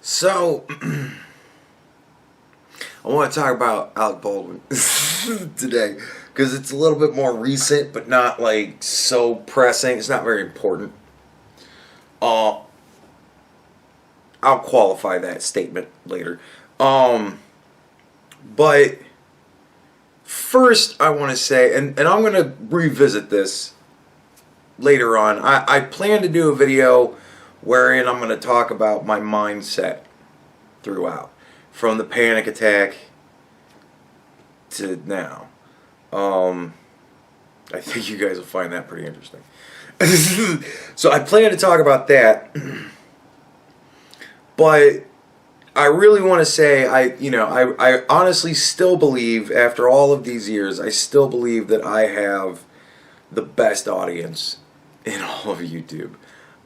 So, I want to talk about Alec Baldwin today because it's a little bit more recent, but not like so pressing. It's not very important. I'll qualify that statement later. But first, I want to say, and I'm going to revisit this later on. I plan to do a video wherein I'm going to talk about my mindset throughout, from the panic attack to now. I think you guys will find that pretty interesting. So I plan to talk about that, but I really want to say, I honestly still believe, after all of these years, I still believe that I have the best audience in all of YouTube.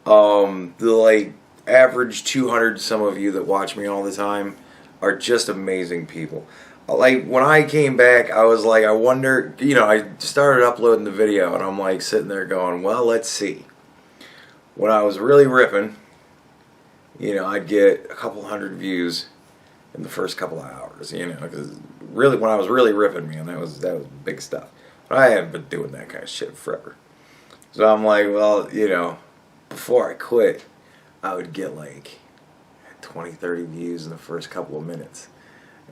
The like average 200 some of you that watch me all the time are just amazing people. Like, when I came back, I was like, I wonder, I started uploading the video and I'm like sitting there going, well, let's see. When I was really ripping, I'd get a couple hundred views in the first couple of hours, because really, when I was really ripping, man, that was big stuff. But I haven't been doing that kind of shit forever. So I'm like, well, before I quit, I would get like 20, 30 views in the first couple of minutes.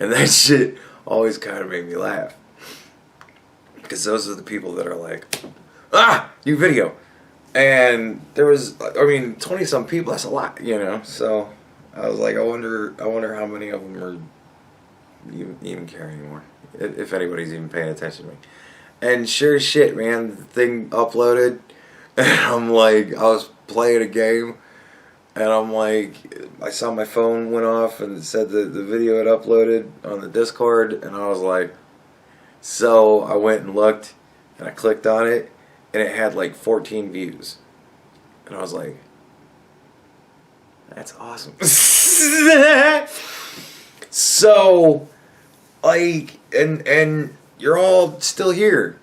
And that shit always kind of made me laugh. Because those are the people that are like, new video. And there was, 20 some people, that's a lot, So I was like, I wonder how many of them are even care anymore. If anybody's even paying attention to me. And sure as shit, man, the thing uploaded. And I'm like, I was playing a game, and I'm like, I saw my phone went off and it said that the video had uploaded on the Discord, and I was like, so I went and looked, and I clicked on it, and it had like 14 views. And I was like, that's awesome. So, like, and you're all still here.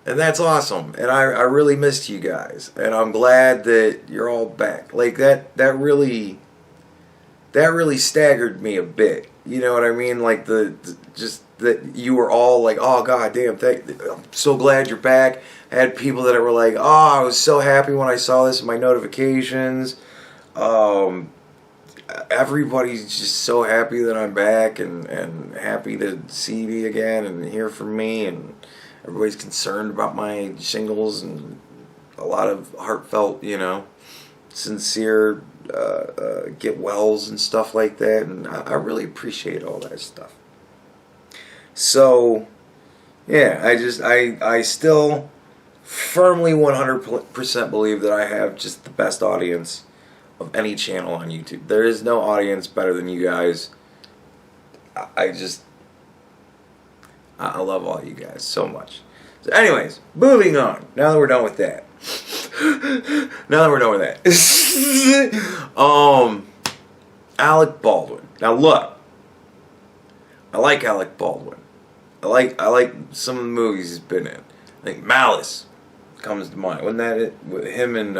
And that's awesome, and I really missed you guys, and I'm glad that you're all back. Like, that really staggered me a bit. You know what I mean? Like, just that you were all like, oh god damn, I'm so glad you're back. I had people that were like, oh, I was so happy when I saw this in my notifications. Everybody's just so happy that I'm back and happy to see me again and hear from me, and everybody's concerned about my shingles, and a lot of heartfelt, sincere get wells and stuff like that, and I really appreciate all that stuff. So, yeah, I still firmly 100% believe that I have just the best audience of any channel on YouTube. There is no audience better than you guys. I love all you guys so much. So anyways, moving on. Now that we're done with that. Alec Baldwin. Now look. I like Alec Baldwin. I like some of the movies he's been in. I think Malice comes to mind. Wasn't that it? With him and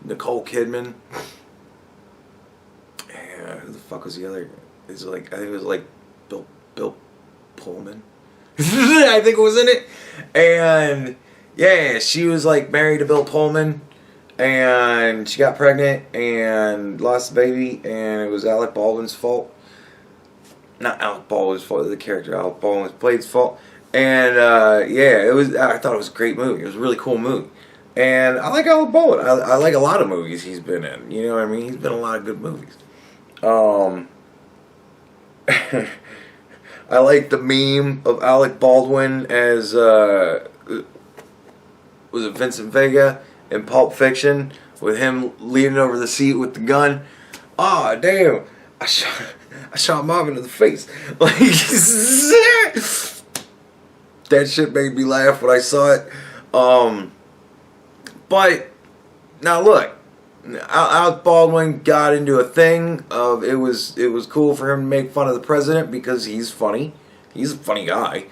Nicole Kidman. Yeah, who the fuck was the other? I think it was like Bill Pullman. I think it was in it. And yeah, she was like married to Bill Pullman, and she got pregnant and lost the baby, and it was Alec Baldwin's fault. Not Alec Baldwin's fault, the character Alec Baldwin played's fault. And yeah, I thought it was a great movie. It was a really cool movie. And I like Alec Baldwin. I like a lot of movies he's been in. You know what I mean? He's been in a lot of good movies. I like the meme of Alec Baldwin as was it Vincent Vega in Pulp Fiction, with him leaning over the seat with the gun. Oh damn! I shot Marvin in the face. Like that shit made me laugh when I saw it. But now look. Alec Baldwin got into a thing of it was cool for him to make fun of the president because he's funny. He's a funny guy.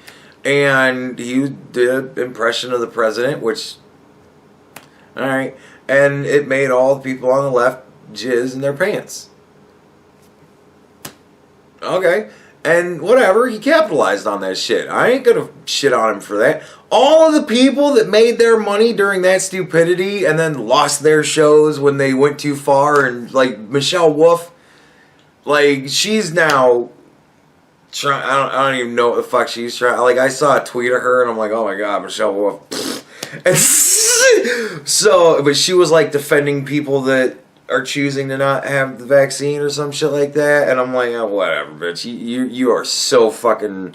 And he did an impression of the president, which, alright, and it made all the people on the left jizz in their pants. Okay. And whatever, he capitalized on that shit. I ain't gonna shit on him for that. All of the people that made their money during that stupidity and then lost their shows when they went too far, and like Michelle Wolf, like she's now trying. I don't even know what the fuck she's trying. Like I saw a tweet of her and I'm like, oh my god, Michelle Wolf. And so, but she was like defending people that are choosing to not have the vaccine or some shit like that, and I'm like, oh, whatever, bitch. You are so fucking.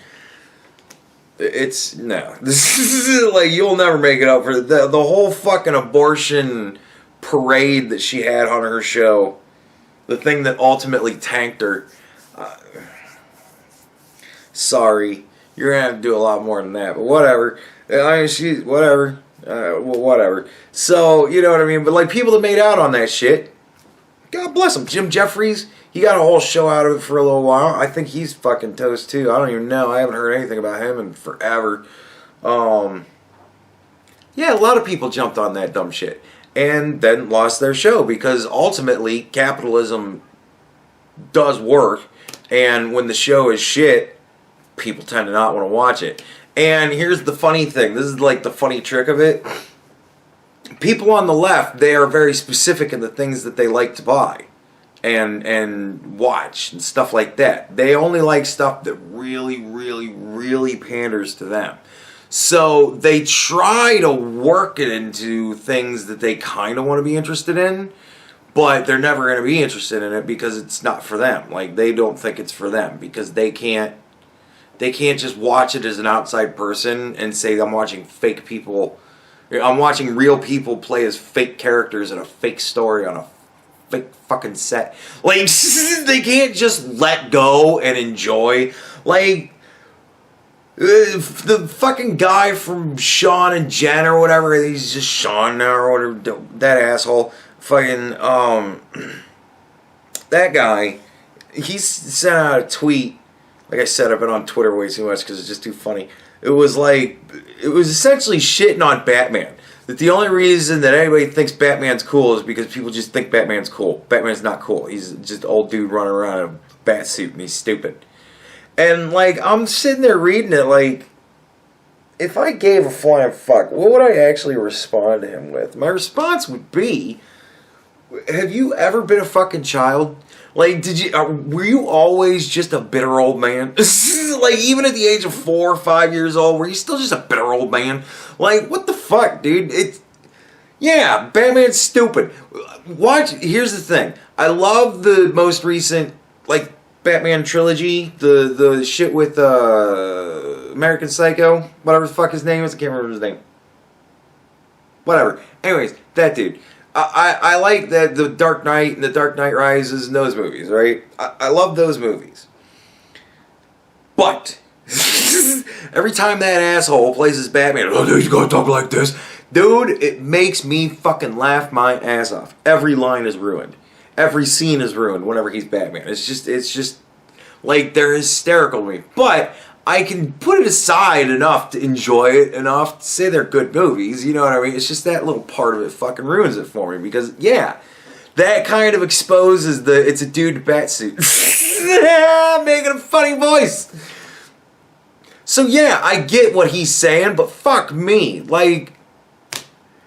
It's no. This is like you'll never make it up for the whole fucking abortion parade that she had on her show. The thing that ultimately tanked her. Sorry, you're gonna have to do a lot more than that, but whatever. I mean, she whatever. Well, whatever. So you know what I mean. But like people that made out on that shit. God bless him. Jim Jeffries, he got a whole show out of it for a little while. I think he's fucking toast too. I don't even know. I haven't heard anything about him in forever. Yeah, a lot of people jumped on that dumb shit and then lost their show because ultimately capitalism does work, and when the show is shit, people tend to not want to watch it. And here's the funny thing. This is like the funny trick of it. People on the left, they are very specific in the things that they like to buy and watch and stuff like that. They only like stuff that really, really, really panders to them. So they try to work it into things that they kind of want to be interested in, but they're never going to be interested in it because it's not for them. Like they don't think it's for them because they can't just watch it as an outside person and say I'm watching fake people. I'm watching real people play as fake characters in a fake story on a fake fucking set. Like, they can't just let go and enjoy. Like, the fucking guy from Sean and Jen or whatever, he's just Sean now or whatever, that asshole. Fucking, that guy, he sent out a tweet. Like I said, I've been on Twitter way too much because it's just too funny. It was essentially shitting on Batman. That the only reason that anybody thinks Batman's cool is because people just think Batman's cool. Batman's not cool. He's just an old dude running around in a bat suit and he's stupid. And like, I'm sitting there reading it like, if I gave a flying fuck, what would I actually respond to him with? My response would be, have you ever been a fucking child? Like, were you always just a bitter old man? Like, even at the age of 4 or 5 years old, were you still just a bitter old man? Like, what the fuck, dude? Yeah, Batman's stupid. Here's the thing. I love the most recent, like, Batman trilogy. The shit with, American Psycho. Whatever the fuck his name is. I can't remember his name. Whatever. Anyways, that dude. I like that the Dark Knight and the Dark Knight Rises and those movies, right? I love those movies. But every time that asshole plays his Batman, oh, dude, you gotta talk like this. Dude, it makes me fucking laugh my ass off. Every line is ruined. Every scene is ruined whenever he's Batman. It's just like they're hysterical to me. But I can put it aside enough to enjoy it enough to say they're good movies. You know what I mean? It's just that little part of it fucking ruins it for me because, yeah, that kind of exposes it's a dude in a bat suit. Making a funny voice. So, yeah, I get what he's saying, but fuck me. Like,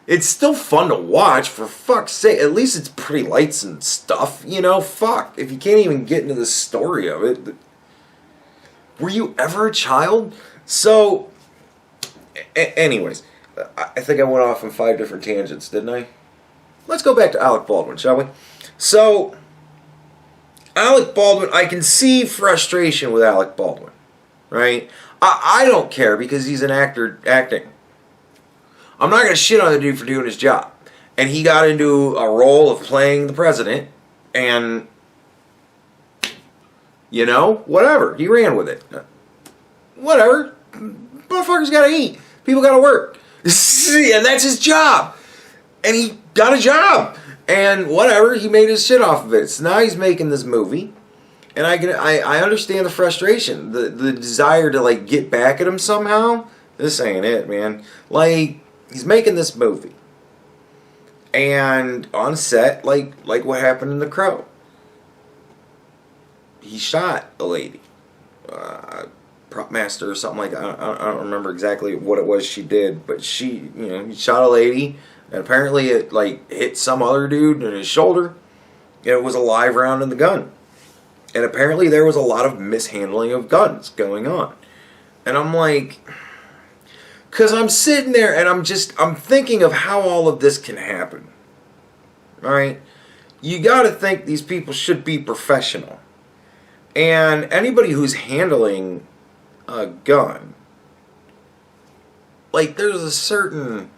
it's still fun to watch, for fuck's sake. At least it's pretty lights and stuff, you know? Fuck. If you can't even get into the story of it. Were you ever a child? So, anyways, I think I went off on 5 different tangents, didn't I? Let's go back to Alec Baldwin, shall we? So, Alec Baldwin, I can see frustration with Alec Baldwin, right? I don't care because he's an actor acting. I'm not going to shit on the dude for doing his job. And he got into a role of playing the president, and you know, whatever. He ran with it. Whatever. Motherfuckers gotta eat. People gotta work. And that's his job. And he got a job. And whatever, he made his shit off of it. So now he's making this movie. And I understand the frustration. The desire to, like, get back at him somehow. This ain't it, man. Like, he's making this movie. And on set, like what happened in The Crow, he shot a lady, prop master or something like that. I don't remember exactly what it was she did, but he shot a lady, and apparently it like hit some other dude in his shoulder, and it was a live round in the gun. And apparently there was a lot of mishandling of guns going on. And I'm like, because I'm sitting there and I'm thinking of how all of this can happen. Alright? You gotta think these people should be professional. And anybody who's handling a gun, like, there's a certain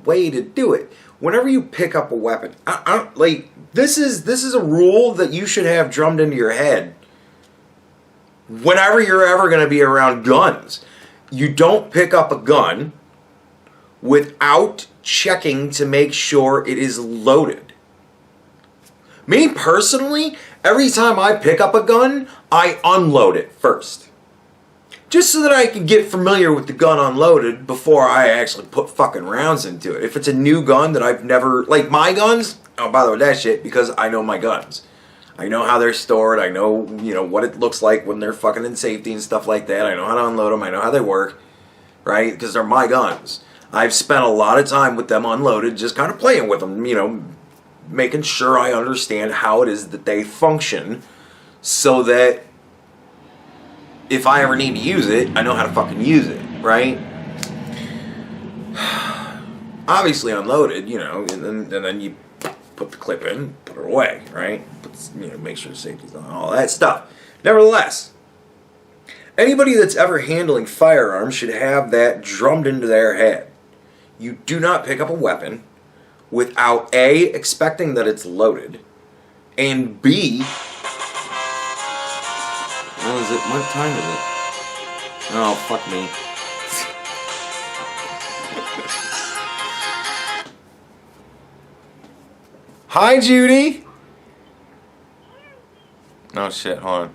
way to do it. Whenever you pick up a weapon, this is a rule that you should have drummed into your head whenever you're ever going to be around guns. You don't pick up a gun without checking to make sure it is loaded. Me personally, every time I pick up a gun, I unload it first. Just so that I can get familiar with the gun unloaded before I actually put fucking rounds into it. If it's a new gun that I've never... Like my guns, oh, by the way, that shit, because I know my guns. I know how they're stored. I know, what it looks like when they're fucking in safety and stuff like that. I know how to unload them. I know how they work, right? Because they're my guns. I've spent a lot of time with them unloaded, just kind of playing with them, making sure I understand how it is that they function so that if I ever need to use it, I know how to fucking use it, right? Obviously unloaded, and then you put the clip in, put it away, right? Make sure the safety's on, all that stuff. Nevertheless, anybody that's ever handling firearms should have that drummed into their head. You do not pick up a weapon without A, expecting that it's loaded, and B, what time is it? Oh, fuck me. Hi, Judy. Oh, shit, hold on.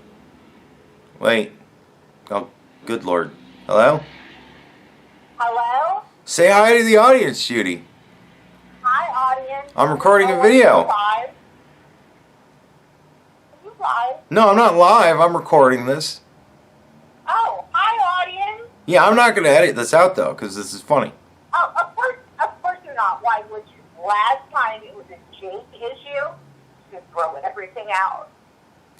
Wait. Oh, good lord. Hello? Hello? Say hi to the audience, Judy. Hi, audience. I'm recording a video. Are you live? No, I'm not live. I'm recording this. Oh, hi, audience. Yeah, I'm not going to edit this out, though, because this is funny. Oh, of course you're not. Why would you? Last time it was a Jake issue. Just throw everything out.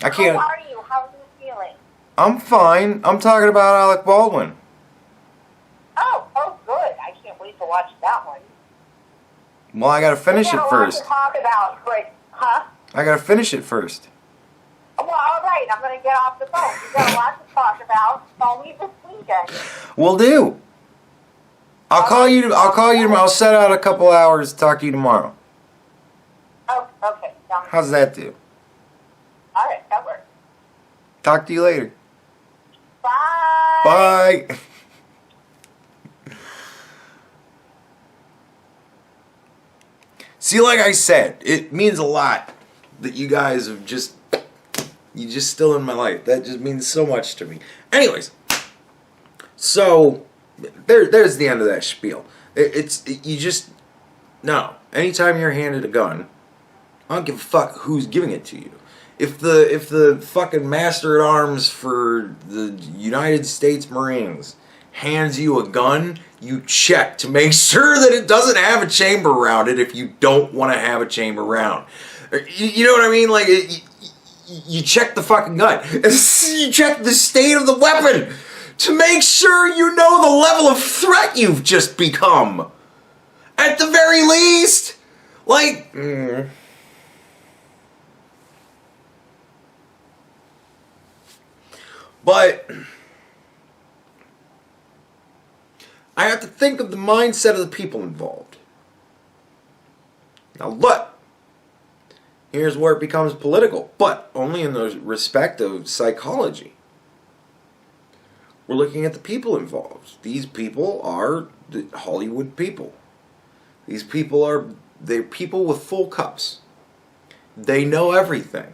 I can't. How are you? How are you feeling? I'm fine. I'm talking about Alec Baldwin. Oh, good. I can't wait to watch that one. Well, I got to finish it first. We got a lot to talk about, but, huh? I got to finish it first. Well, all right. I'm going to get off the phone. We've got a lot to talk about. Call me this weekend. Will do. I'll call you tomorrow. I'll set out a couple hours to talk to you tomorrow. Oh, okay. How's that do? All right, that works. Talk to you later. Bye. Bye. See, like I said, it means a lot that you guys have you're just still in my life. That just means so much to me. Anyways, so there's the end of that spiel. No. Anytime you're handed a gun, I don't give a fuck who's giving it to you. If the fucking master at arms for the United States Marines hands you a gun, you check to make sure that it doesn't have a chamber around it if you don't want to have a chamber round. You know what I mean? Like, you check the fucking gun. You check the state of the weapon to make sure you know the level of threat you've just become. At the very least. Like... But I have to think of the mindset of the people involved. Now look, here's where it becomes political, but only in the respect of psychology. We're looking at the people involved. These people are the Hollywood people. These people they're people with full cups. They know everything,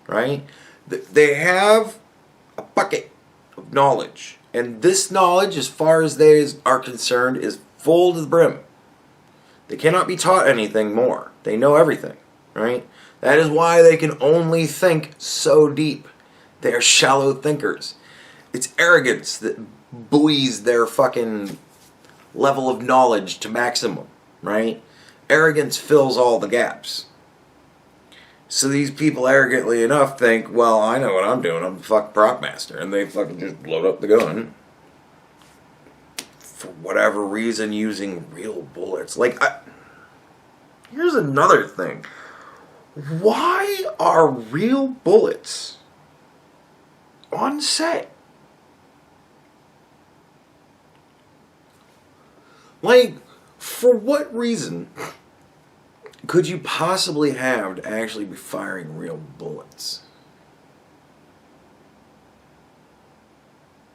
right? They have a bucket of knowledge, and this knowledge, as far as they are concerned, is full to the brim. They cannot be taught anything more. They know everything, right? That is why they can only think so deep. They are shallow thinkers. It's arrogance that buoys their fucking level of knowledge to maximum, right? Arrogance fills all the gaps. So these people, arrogantly enough, think, well, I know what I'm doing. I'm the fucking prop master. And they fucking just load up the gun. For whatever reason, using real bullets. Like, here's another thing. Why are real bullets on set? Like, for what reason could you possibly have to actually be firing real bullets?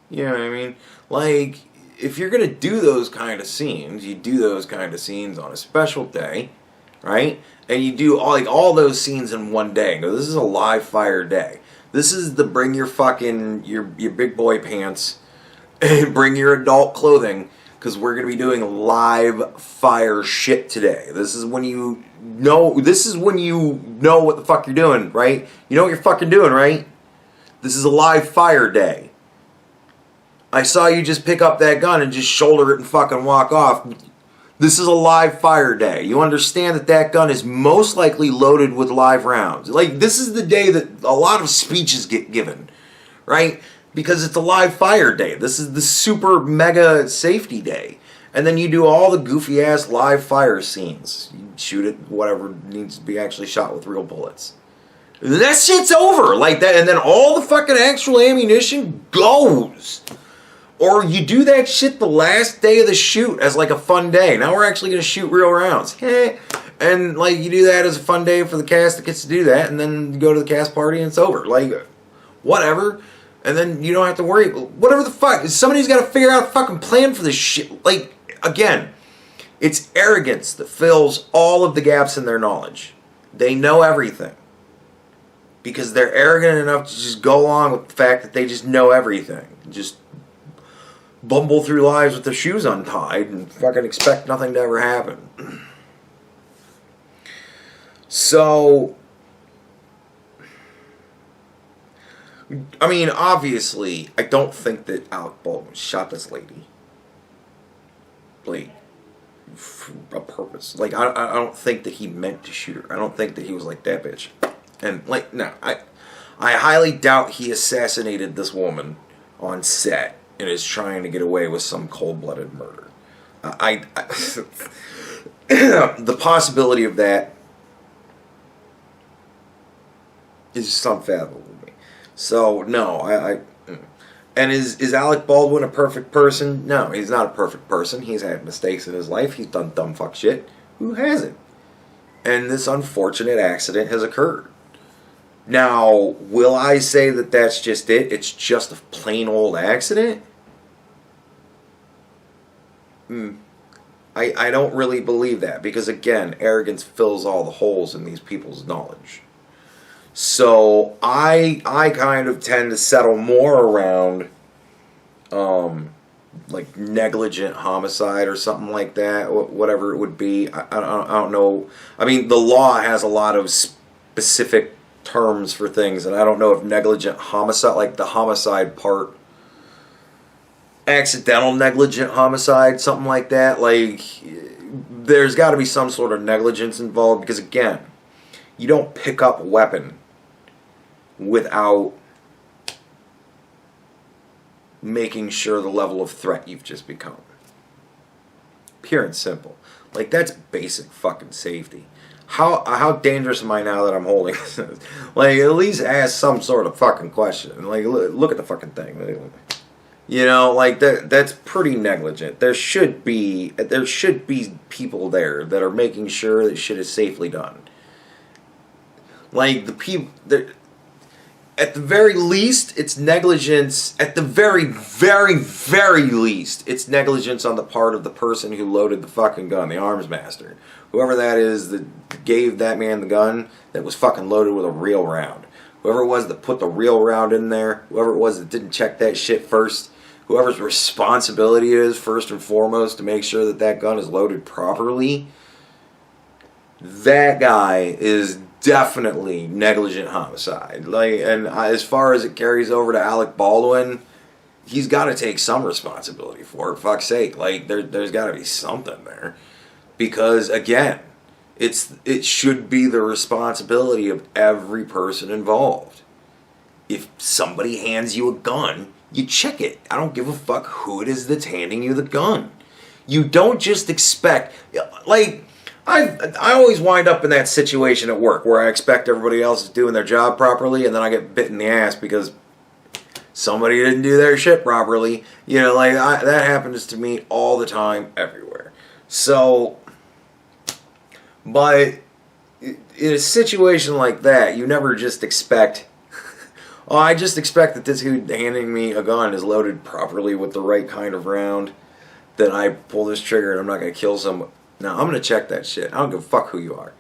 You know what I mean? Like, if you're going to do those kind of scenes, you do those kind of scenes on a special day, right? And you do all those scenes in one day. Go, this is a live fire day. This is the bring your fucking, your big boy pants, and bring your adult clothing, because we're going to be doing live fire shit today. This is when you know what the fuck you're doing, right? You know what you're fucking doing, right? This is a live fire day. I saw you just pick up that gun and just shoulder it and fucking walk off. This is a live fire day. You understand that that gun is most likely loaded with live rounds. Like, this is the day that a lot of speeches get given, right? Because it's a live fire day. This is the super mega safety day. And then you do all the goofy ass live fire scenes. You shoot it, whatever needs to be actually shot with real bullets. And that shit's over like that. And then all the fucking actual ammunition goes. Or you do that shit the last day of the shoot as like a fun day. Now we're actually going to shoot real rounds. And like you do that as a fun day for the cast that gets to do that. And then you go to the cast party and it's over. Like, whatever. And then you don't have to worry. Whatever the fuck. Somebody's got to figure out a fucking plan for this shit. Like, again, it's arrogance that fills all of the gaps in their knowledge. They know everything. Because they're arrogant enough to just go along with the fact that they just know everything. Just bumble through lives with their shoes untied and fucking expect nothing to ever happen. So, I mean, obviously, I don't think that Alec Baldwin shot this lady, like, for a purpose. Like, I don't think that he meant to shoot her. I don't think that he was like, that bitch. And, like, no, I highly doubt he assassinated this woman on set and is trying to get away with some cold-blooded murder. The possibility of that is just unfathomable to me. So, no, and is Alec Baldwin a perfect person? No, he's not a perfect person. He's had mistakes in his life. He's done dumb fuck shit. Who hasn't? And this unfortunate accident has occurred. Now, will I say that that's just it? It's just a plain old accident? I don't really believe that. Because, again, arrogance fills all the holes in these people's knowledge. So, I kind of tend to settle more around, like, negligent homicide or something like that. Whatever it would be. I don't know. I mean, the law has a lot of specific terms for things, and I don't know if negligent homicide, like the homicide part, accidental negligent homicide, something like that, like, there's got to be some sort of negligence involved, because again, you don't pick up a weapon without making sure the level of threat you've just become. Pure and simple. Like, that's basic fucking safety. How dangerous am I now that I'm holding this? Like, at least ask some sort of fucking question. Like, look at the fucking thing. You know, like, that's pretty negligent. There should be people there that are making sure that shit is safely done. Like, the people, at the very least, it's negligence. At the very, very, very least, it's negligence on the part of the person who loaded the fucking gun, the arms master. Whoever that is that gave that man the gun that was fucking loaded with a real round. Whoever it was that put the real round in there. Whoever it was that didn't check that shit first. Whoever's responsibility it is, first and foremost, to make sure that that gun is loaded properly. that guy is definitely negligent homicide. Like, and as far as it carries over to Alec Baldwin, he's got to take some responsibility for it. Fuck's sake, like there's got to be something there, because again, it should be the responsibility of every person involved. If somebody hands you a gun, you check it. I don't give a fuck who it is that's handing you the gun. You don't just expect, like, I always wind up in that situation at work where I expect everybody else is doing their job properly, and then I get bit in the ass because somebody didn't do their shit properly. You know, like, that happens to me all the time, everywhere. So, but in a situation like that, you never just expect, oh, I just expect that this dude handing me a gun is loaded properly with the right kind of round, that I pull this trigger and I'm not going to kill someone. No, I'm going to check that shit. I don't give a fuck who you are.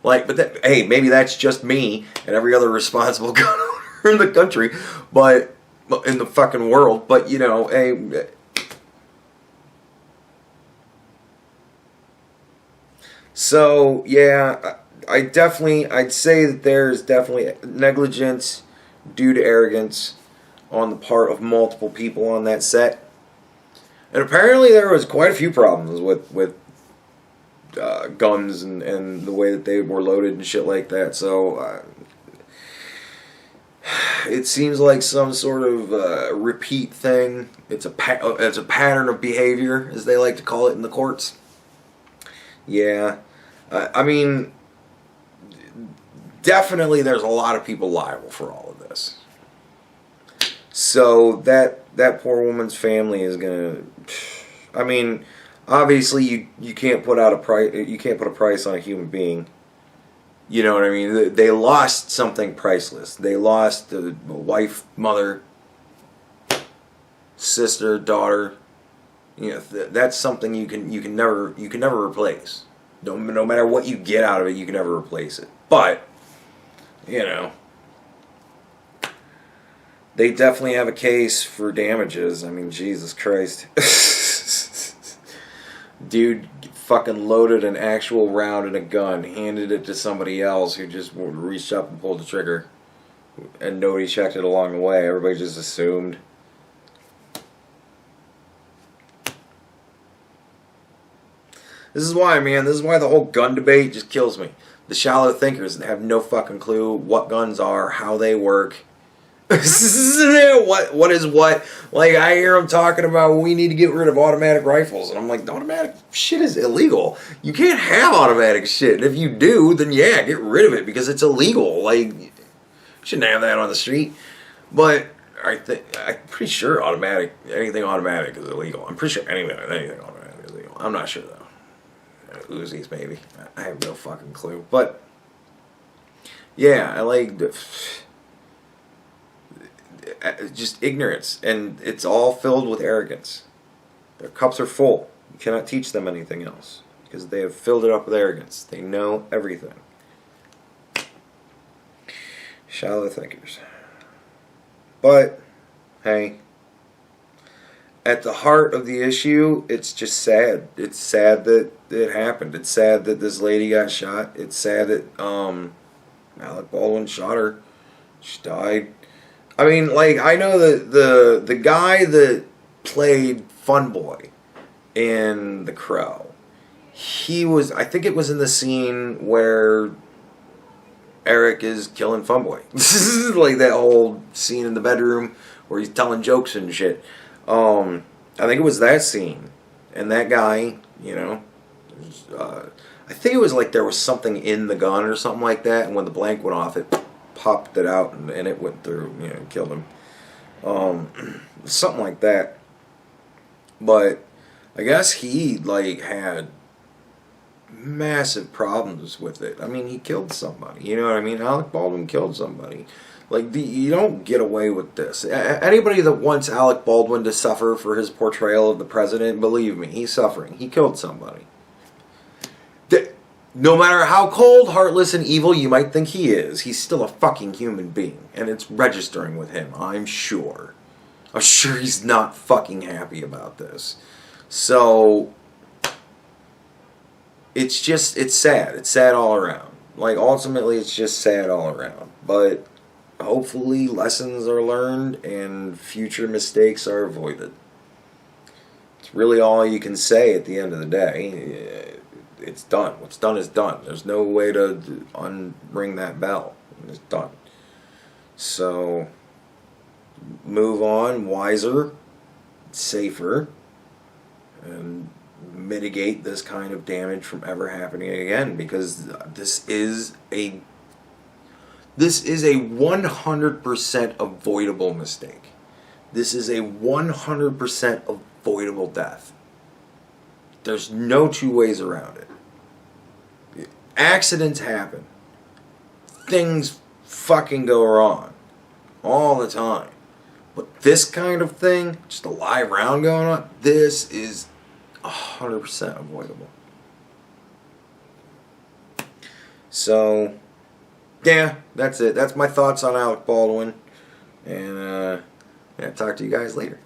Like, but that, hey, maybe that's just me and every other responsible gun owner in the country, but in the fucking world. But, you know, hey, so yeah, I'd say that there's definitely negligence due to arrogance on the part of multiple people on that set. And apparently there was quite a few problems with guns and the way that they were loaded and shit like that. So it seems like some sort of repeat thing. It's a pattern of behavior, as they like to call it in the courts. Yeah, I mean, definitely there's a lot of people liable for all of this. So that poor woman's family is gonna. I mean, obviously you can't put out a price. You can't put a price on a human being. You know what I mean? They lost something priceless. They lost a wife, mother, sister, daughter. You know, that's something you can never replace. No matter what you get out of it, you can never replace it. But you know, they definitely have a case for damages. I mean, Jesus Christ. Dude fucking loaded an actual round in a gun, handed it to somebody else who just reached up and pulled the trigger. And nobody checked it along the way. Everybody just assumed. This is why, man. This is why the whole gun debate just kills me. The shallow thinkers have no fucking clue what guns are, how they work. What is what? Like, I hear them talking about we need to get rid of automatic rifles, and I'm like, the automatic shit is illegal. You can't have automatic shit, and if you do, then yeah, get rid of it because it's illegal. Like, you shouldn't have that on the street. But I'm pretty sure anything automatic is illegal. I'm pretty sure anything automatic is illegal. I'm not sure though. Uzis maybe. I have no fucking clue. But yeah, I like just ignorance, and it's all filled with arrogance. Their cups are full. You cannot teach them anything else because they have filled it up with arrogance. They know everything. Shallow thinkers. But hey, at the heart of the issue, it's just sad. It's sad that it happened. It's sad that this lady got shot. It's sad that Alec Baldwin shot her. She died. I mean, like, I know that the guy that played Fun Boy in The Crow, I think it was in the scene where Eric is killing Fun Boy. Like that whole scene in the bedroom where he's telling jokes and shit. I think it was that scene. And that guy, you know, I think it was like there was something in the gun or something like that, and when the blank went off, it popped it out and it went through, you know, killed him. Something like that. But I guess he like had massive problems with it. I mean, he killed somebody. You know what I mean? Alec Baldwin killed somebody. Like, you don't get away with this. Anybody that wants Alec Baldwin to suffer for his portrayal of the president, believe me, he's suffering. He killed somebody. No matter how cold, heartless, and evil you might think he is, he's still a fucking human being. And it's registering with him, I'm sure. I'm sure he's not fucking happy about this. So, it's sad. It's sad all around. Like, ultimately, it's just sad all around. But hopefully lessons are learned and future mistakes are avoided. It's really all you can say at the end of the day. It's done. What's done is done. There's no way to unring that bell. It's done. So, move on, wiser, safer, and mitigate this kind of damage from ever happening again, because this is a 100% avoidable mistake. This is a 100% avoidable death. There's no two ways around it. Accidents happen. Things fucking go wrong all the time. But this kind of thing, just a live round going on, this is 100% avoidable. So, yeah, that's it. That's my thoughts on Alec Baldwin. And, yeah, talk to you guys later.